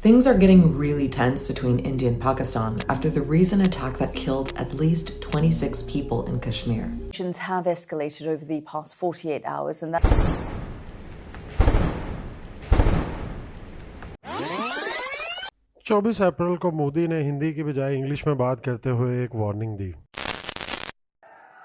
Things are getting really tense between India and Pakistan after the recent attack that killed at least 26 people in Kashmir. Tensions have escalated over the past 48 hours and that 24 अप्रैल को मोदी ने हिंदी की बजाय English में बात करते हुए एक warning the.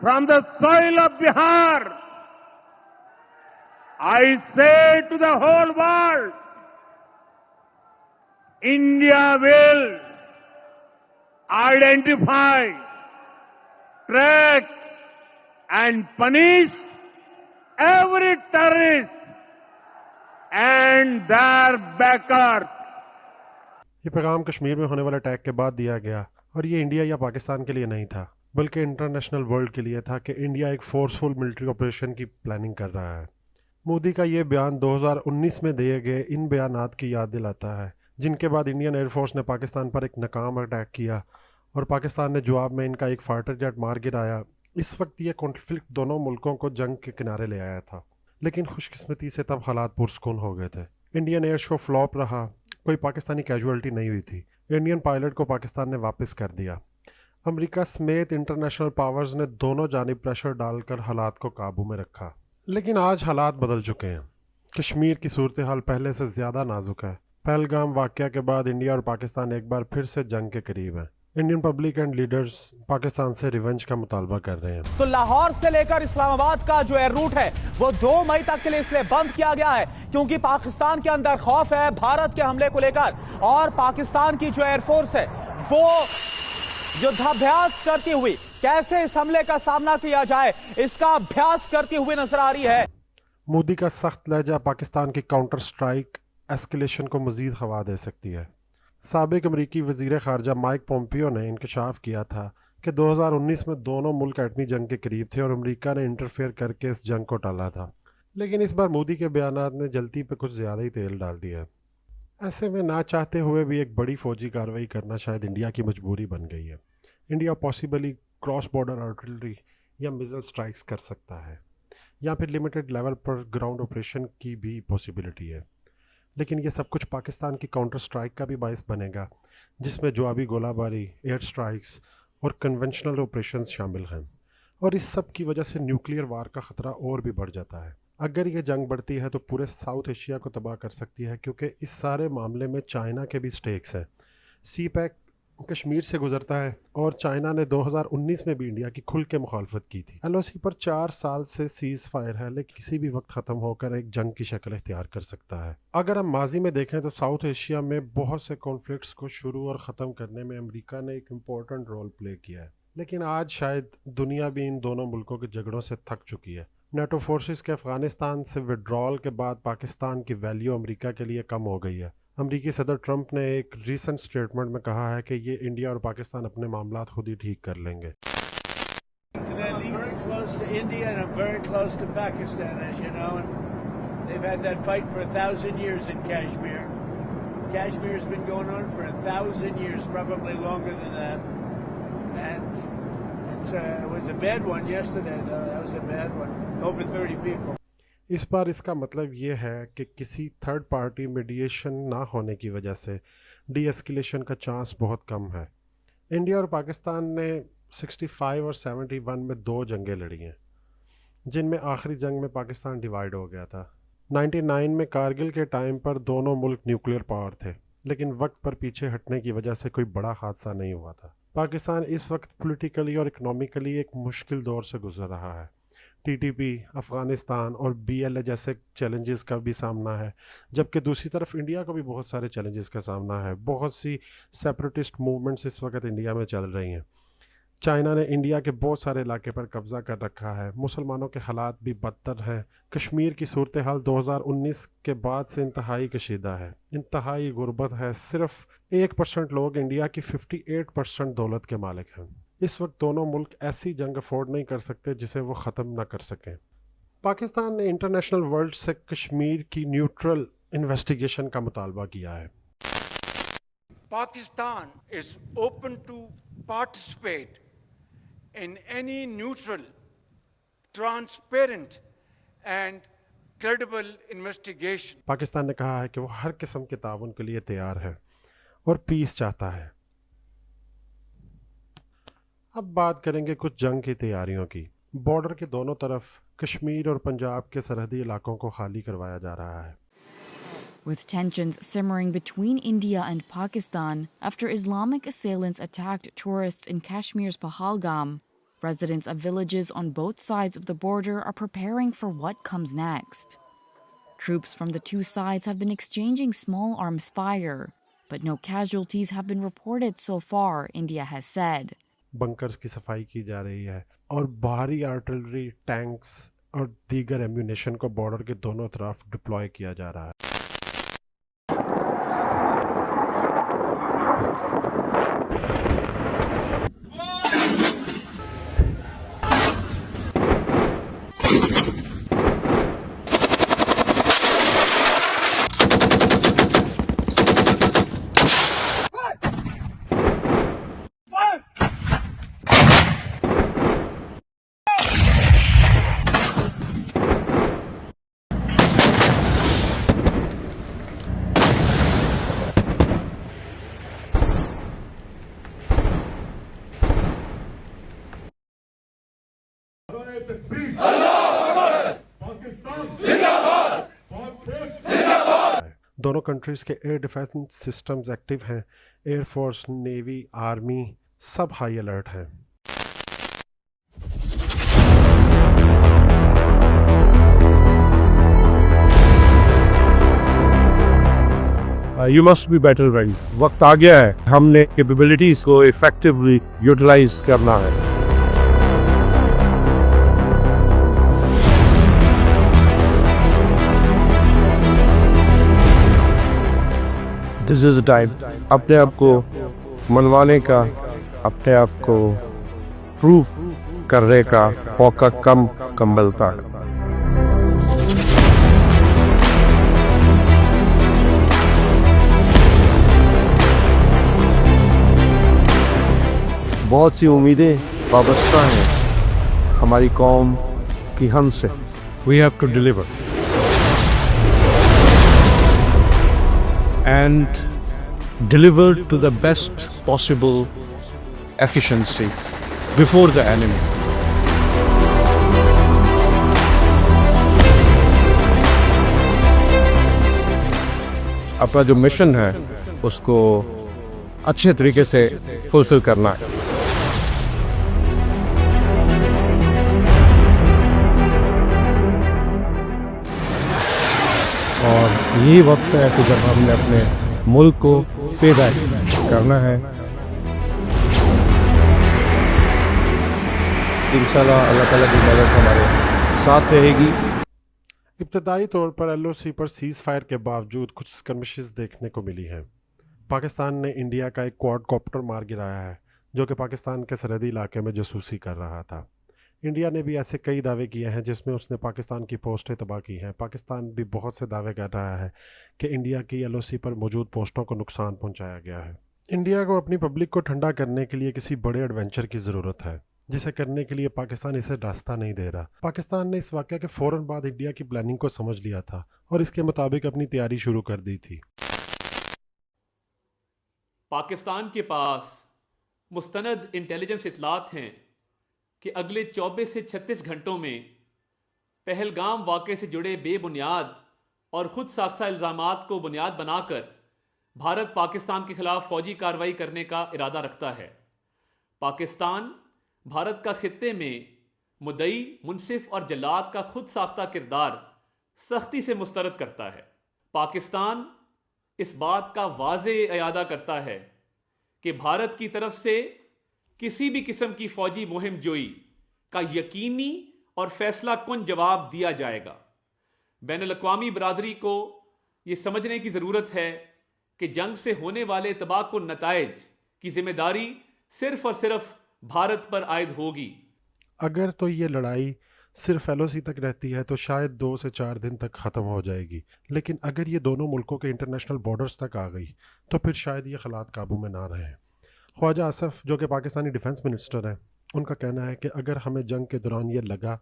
From the soil of Bihar, I say to the whole world, India will identify, track and punish every terrorist and their backers. ये पैगाम कश्मीर में होने वाले अटैक के बाद दिया गया और ये इंडिया या पाकिस्तान के लिए नहीं था, बल्कि इंटरनेशनल वर्ल्ड के लिए था कि इंडिया एक फोर्सफुल मिलिट्री ऑपरेशन की प्लानिंग कर रहा है। मोदी का ये बयान 2019 में दिए गए इन बयानात की याद दिलाता है, जिनके बाद इंडियन एयरफोर्स ने पाकिस्तान पर एक नाकाम अटैक किया और पाकिस्तान ने जवाब में इनका एक फाइटर जेट मार गिराया। इस वक्त ये कॉन्फ्लिक्ट दोनों मुल्कों को जंग के किनारे ले आया था, लेकिन खुशकिस्मती से तब हालात पुरसकून हो गए थे। इंडियन एयर शो फ्लॉप रहा, कोई पाकिस्तानी कैजुअलिटी नहीं हुई थी। इंडियन पायलट को पाकिस्तान ने वापस कर दिया। अमेरिका समेत इंटरनेशनल पावर्स ने दोनों जानिब प्रेशर डालकर हालात को काबू में रखा, लेकिन आज हालात बदल चुके हैं। कश्मीर की सूरत हाल पहले से ज़्यादा नाजुक है। पहलगाम वाक़या के बाद इंडिया और पाकिस्तान एक बार फिर से जंग के करीब हैं। Indian public and leaders Pakistan से रिवेंज का मुतालबा कर रहे हैं। तो लाहौर से लेकर इस्लामाबाद का जो एयर रूट है वो 2 मई तक के लिए इसलिए बंद किया गया है क्योंकि पाकिस्तान के अंदर खौफ है भारत के हमले को लेकर, और पाकिस्तान की जो एयरफोर्स है वो युद्धाभ्यास करती हुई कैसे इस हमले का सामना किया जाए इसका अभ्यास करती हुई नजर आ रही है। मोदी का सख्त लहजा पाकिस्तान की काउंटर स्ट्राइक एस्केलेशन को मजीद हवा दे सकती है। साबिक अमरीकी वज़ीर ख़ारजा माइक पोम्पियो ने इंकशाफ किया था कि 2019 में दोनों मुल्क एटमी जंग के करीब थे और अमेरिका ने इंटरफेयर करके इस जंग को टाला था, लेकिन इस बार मोदी के बयानात ने जल्दी पे कुछ ज़्यादा ही तेल डाल दिया। ऐसे में ना चाहते हुए भी एक बड़ी फ़ौजी कार्रवाई करना शायद इंडिया की मजबूरी बन गई है। India possibly cross border artillery या मिसाइल स्ट्राइक्स कर सकता है, या फिर लिमिटेड लेवल पर ग्राउंड ऑपरेशन की भी पॉसिबिलिटी है, लेकिन ये सब कुछ पाकिस्तान की काउंटर स्ट्राइक का भी बायस बनेगा, जिसमें जवाबी गोलाबारी, एयर स्ट्राइक्स और कन्वेंशनल ऑपरेशंस शामिल हैं। और इस सब की वजह से न्यूक्लियर वार का ख़तरा और भी बढ़ जाता है। अगर ये जंग बढ़ती है तो पूरे साउथ एशिया को तबाह कर सकती है, क्योंकि इस सारे मामले में चाइना के भी स्टेक्स हैं। सी पैक कश्मीर से गुजरता है और चाइना ने 2019 में भी इंडिया की खुल के मुखालफत की थी। LOC पर 4 साल से सीज़ फायर है, लेकिन किसी भी वक्त ख़त्म होकर एक जंग की शक्ल इख्तियार कर सकता है। अगर हम माजी में देखें तो साउथ एशिया में बहुत से कॉन्फ्लिक्ट्स को शुरू और ख़त्म करने में अमेरिका ने एक इम्पोर्टेंट रोल प्ले किया है, लेकिन आज शायद दुनिया भी इन दोनों मुल्कों के झगड़ों से थक चुकी है। नेटो फोर्सेस के अफ़गानिस्तान से विड्रॉल के बाद पाकिस्तान की वैल्यू अमेरिका के लिए कम हो गई है। अमेरिकी सदर ट्रंप ने एक रीसेंट स्टेटमेंट में कहा है कि ये इंडिया और पाकिस्तान अपने मामला खुद ही ठीक कर लेंगे। इस बार इसका मतलब ये है कि किसी थर्ड पार्टी मीडिएशन ना होने की वजह से डी एस्केलेशन का चांस बहुत कम है। इंडिया और पाकिस्तान ने 65 और 71 में 2 जंगें लड़ी हैं, जिनमें आखिरी जंग में पाकिस्तान डिवाइड हो गया था। 99 में कारगिल के टाइम पर दोनों मुल्क न्यूक्लियर पावर थे, लेकिन वक्त पर पीछे हटने की वजह से कोई बड़ा हादसा नहीं हुआ था। पाकिस्तान इस वक्त पॉलिटिकली और इकनॉमिकली एक मुश्किल दौर से गुजर रहा है। TTP, अफ़गानिस्तान और BLA जैसे चैलेंजेस का भी सामना है, जबकि दूसरी तरफ इंडिया को भी बहुत सारे चैलेंजेस का सामना है। बहुत सी सेपरेटिस्ट मूवमेंट्स इस वक्त इंडिया में चल रही हैं। चाइना ने इंडिया के बहुत सारे इलाके पर कब्ज़ा कर रखा है। मुसलमानों के हालात भी बदतर हैं। कश्मीर की सूरत हाल 2019 के बाद से इंतहाई कशीदा है, इंतहाई गुर्बत है। सिर्फ 1% लोग इंडिया की 58% दौलत के मालिक हैं। इस वक्त दोनों मुल्क ऐसी जंग अफोर्ड नहीं कर सकते जिसे वो ख़त्म ना कर सकें। पाकिस्तान ने इंटरनेशनल वर्ल्ड से कश्मीर की न्यूट्रल इन्वेस्टिगेशन का मुतालबा किया है। Pakistan is open to participate in any neutral, transparent and credible investigation. Pakistan ने कहा है कि वो हर किस्म के ताउन के लिए तैयार है और पीस चाहता है। अब बात करेंगे कुछ जंग की तैयारियों की। बॉर्डर के दोनों तरफ कश्मीर और पंजाब के सरहदी इलाकों को खाली करवाया जा रहा है। With tensions simmering between India and Pakistan after Islamic assailants attacked tourists in Kashmir's Pahalgam, residents of villages on both sides of the border are preparing for what comes next. Troops from the two sides have been exchanging small arms fire, but no casualties have been reported so far, India has said. Bunkers की सफाई की जा रही है और भारी artillery, tanks और दीगर एम्यूनेशन को बॉर्डर के दोनों तरफ डिप्लॉय किया जा रहा है। दोनों कंट्रीज के एयर डिफेंस सिस्टम्स एक्टिव हैं। एयरफोर्स, नेवी, आर्मी सब हाई अलर्ट हैं। You must be better ready. वक्त आ गया है, हमने कैपेबिलिटीज को इफेक्टिवली यूटिलाइज करना है। This is the time अपने आप को मनवाने का, अपने आप को प्रूफ करने का मौका कम मिलता है। बहुत सी उम्मीदें वाबस्ता हैं हमारी कौम की हमसे। We have to deliver and deliver to the best possible efficiency before the enemy. अपना जो मिशन है उसको अच्छे तरीके से फुलफिल करना है। और यही वक्त है कि जब हमने अपने मुल्क को पैदा करना है। इंशाल्लाह अल्लाह ताला की मदद हमारे साथ रहेगी। इब्तदाई तौर पर LOC पर सीज़ फायर के बावजूद कुछ स्कर्मिशेस देखने को मिली हैं। पाकिस्तान ने इंडिया का एक क्वाडकॉप्टर मार गिराया है जो कि पाकिस्तान के सरहदी इलाके में जासूसी कर रहा था। इंडिया ने भी ऐसे कई दावे किए हैं जिसमें उसने पाकिस्तान की पोस्टें तबाह की हैं। पाकिस्तान भी बहुत से दावे कर रहा है कि इंडिया की LOC पर मौजूद पोस्टों को नुकसान पहुंचाया गया है। इंडिया को अपनी पब्लिक को ठंडा करने के लिए किसी बड़े एडवेंचर की ज़रूरत है, जिसे करने के लिए पाकिस्तान इसे रास्ता नहीं दे रहा। पाकिस्तान ने इस वाक़या के फ़ौरन बाद इंडिया की प्लानिंग को समझ लिया था और इसके मुताबिक अपनी तैयारी शुरू कर दी थी। पाकिस्तान के पास मुस्तनद इंटेलिजेंस इतलात हैं कि अगले 24 से 36 घंटों में पहलगाम वाक़े से जुड़े बेबुनियाद और ख़ुद साख्ता इल्ज़ामात को बुनियाद बनाकर भारत पाकिस्तान के ख़िलाफ़ फ़ौजी कार्रवाई करने का इरादा रखता है। पाकिस्तान भारत का खित्ते में मुद्दई, मुनसिफ और जल्लाद का खुद साख्ता किरदार सख्ती से मुस्तरद करता है। पाकिस्तान इस बात का वाज़े इयादा करता है कि भारत की तरफ से किसी भी किस्म की फौजी मुहिम जोई का यकीनी और फैसला कुन जवाब दिया जाएगा। बैनुल-अक़वामी बरादरी को ये समझने की ज़रूरत है कि जंग से होने वाले तबाहकुन नताइज की जिम्मेदारी सिर्फ और सिर्फ भारत पर आयद होगी। अगर तो ये लड़ाई सिर्फ LOC तक रहती है तो शायद 2 से 4 दिन तक ख़त्म हो जाएगी, लेकिन अगर ये दोनों मुल्कों के इंटरनेशनल बॉर्डर्स तक आ गई तो फिर शायद ये हालात काबू में ना रहें। ख्वाजा आसफ जो कि पाकिस्तानी डिफेंस मिनिस्टर हैं, उनका कहना है कि अगर हमें जंग के दौरान ये लगा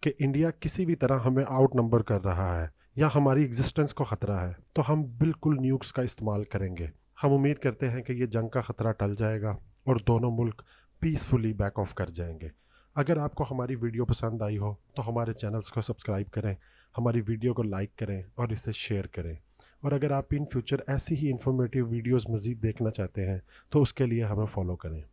कि इंडिया किसी भी तरह हमें आउट नंबर कर रहा है या हमारी एग्जिस्टेंस को ख़तरा है, तो हम बिल्कुल न्यूक्स का इस्तेमाल करेंगे। हम उम्मीद करते हैं कि ये जंग का ख़तरा टल जाएगा और दोनों मुल्क पीसफुली बैक ऑफ कर जाएंगे। अगर आपको हमारी वीडियो पसंद आई हो तो हमारे चैनल्स को सब्सक्राइब करें, हमारी वीडियो को लाइक करें और इसे शेयर करें। और अगर आप इन फ्यूचर ऐसी ही इंफॉर्मेटिव वीडियोस मज़ीद देखना चाहते हैं तो उसके लिए हमें फॉलो करें।